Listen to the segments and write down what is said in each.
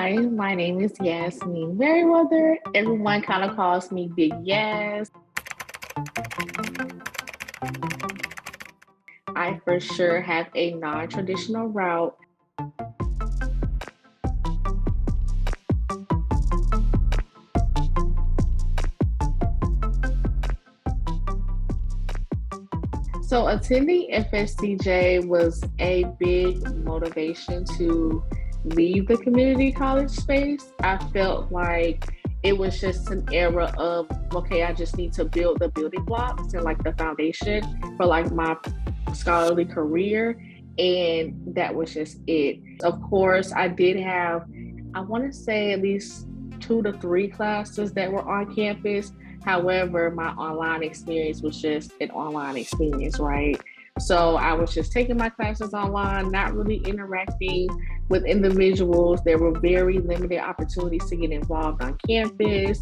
Hi, my name is Yasmeen Merriweather. Everyone kind of calls me Big Yas. I for sure have a non-traditional route. So attending FSCJ was a big motivation to leave the community college space. I felt like it was just an era of, okay, I just need to build the building blocks and like the foundation for like my scholarly career. And that was just it. Of course, I did have, I want to say at least 2 to 3 classes that were on campus. However, my online experience was just an online experience, right? So I was just taking my classes online, not really interacting with individuals. There were very limited opportunities to get involved on campus,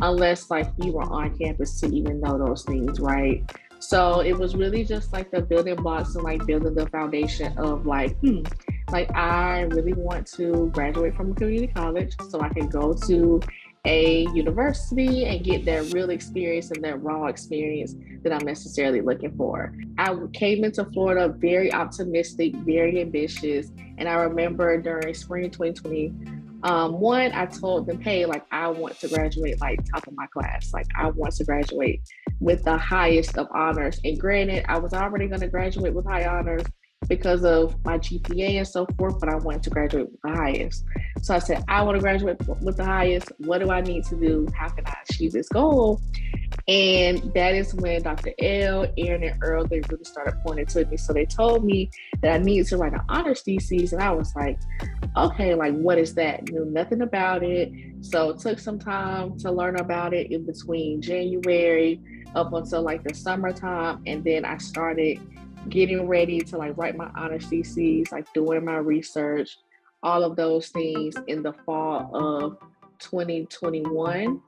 unless like you were on campus to even know those things, right? So it was really just like the building blocks and like building the foundation of like I really want to graduate from a community college so I can go to a university and get that real experience and that raw experience that I'm necessarily looking for. I came into Florida very optimistic, very ambitious. And I remember during spring 2021, I told them, hey, like I want to graduate like top of my class. Like I want to graduate with the highest of honors. And granted, I was already going to graduate with high honors because of my GPA and so forth, but I wanted to graduate with the highest. So I said, I want to graduate with the highest. What do I need to do? How can I achieve this goal? And that is when Dr. L, Aaron, and Earl, they really started pointing to me. So they told me that I needed to write an honors thesis. And I was like, okay, like what is that? Knew nothing about it. So it took some time to learn about it in between January up until like the summertime. And then I started getting ready to like write my honors thesis, like doing my research, all of those things in the fall of 2021.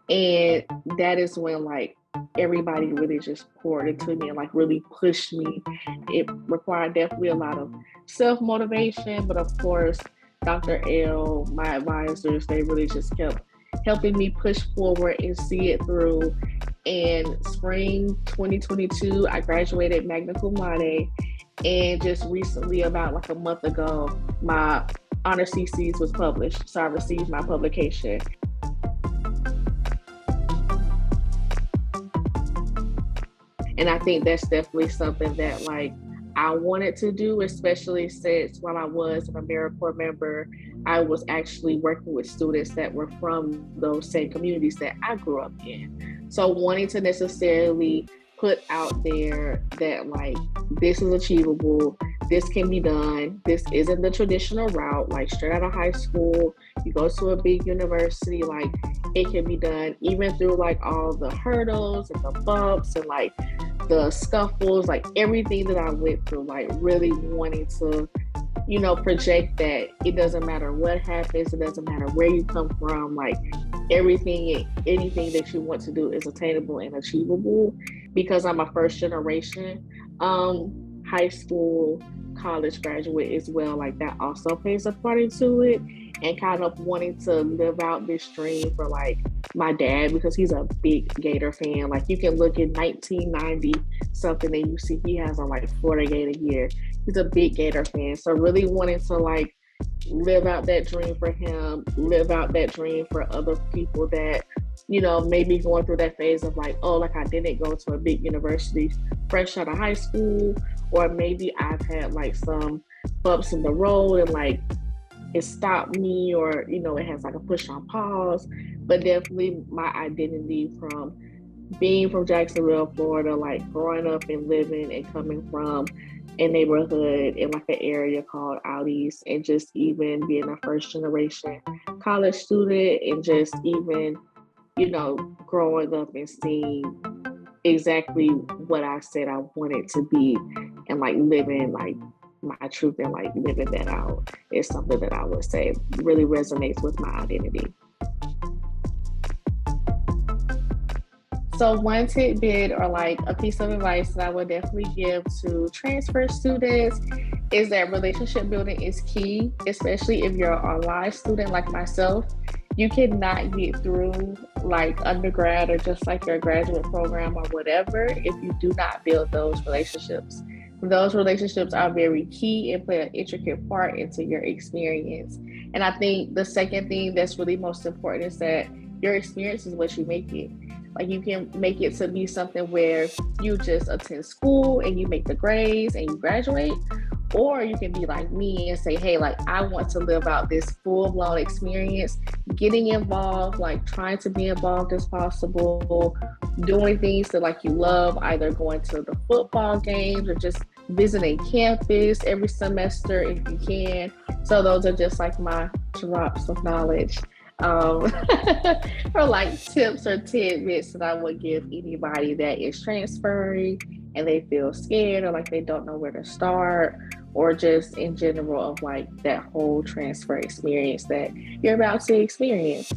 And that is when like everybody really just poured into me and like really pushed me. It required definitely a lot of self-motivation, but of course, Dr. L, my advisors, they really just kept helping me push forward and see it through. In spring 2022, I graduated Magna Cum Laude, and just recently, about like a month ago, my honors thesis was published. So I received my publication. And I think that's definitely something that like I wanted to do, especially since while I was an AmeriCorps member, I was actually working with students that were from those same communities that I grew up in. So wanting to necessarily put out there that like, this is achievable, this can be done, this isn't the traditional route, like straight out of high school, you go to a big university, like it can be done, even through like all the hurdles and the bumps and like the scuffles, like everything that I went through, like really wanting to, project that it doesn't matter what happens, it doesn't matter where you come from, like everything and anything that you want to do is attainable and achievable. Because I'm a first generation high school, college graduate as well, like that also plays a part into it. And kind of wanting to live out this dream for like my dad, because he's a big Gator fan. Like you can look at 1990 something and you see he has on like Florida Gator gear. He's a big Gator fan. So really wanting to like live out that dream for him, live out that dream for other people that, maybe going through that phase of like, oh, like I didn't go to a big university fresh out of high school, or maybe I've had like some bumps in the road and like it stopped me, or it has like a push on pause. But definitely my identity from being from Jacksonville, Florida, like growing up and living and coming from a neighborhood in like an area called Out East, and just even being a first generation college student, and just even growing up and seeing exactly what I said I wanted to be, and like living like my truth and like living that out is something that I would say really resonates with my identity. So one tidbit or like a piece of advice that I would definitely give to transfer students is that relationship building is key, especially if you're an online student like myself. You cannot get through like undergrad or just like your graduate program or whatever if you do not build those relationships. Those relationships are very key and play an intricate part into your experience. And I think the second thing that's really most important is that your experience is what you make it. Like you can make it to be something where you just attend school and you make the grades and you graduate, or you can be like me and say, hey, like I want to live out this full-blown experience, getting involved, like trying to be involved as possible, doing things that like you love, either going to the football games or just visiting campus every semester if you can. So those are just like my drops of knowledge. Or like tips or tidbits that I would give anybody that is transferring and they feel scared or like they don't know where to start, or just in general of like that whole transfer experience that you're about to experience.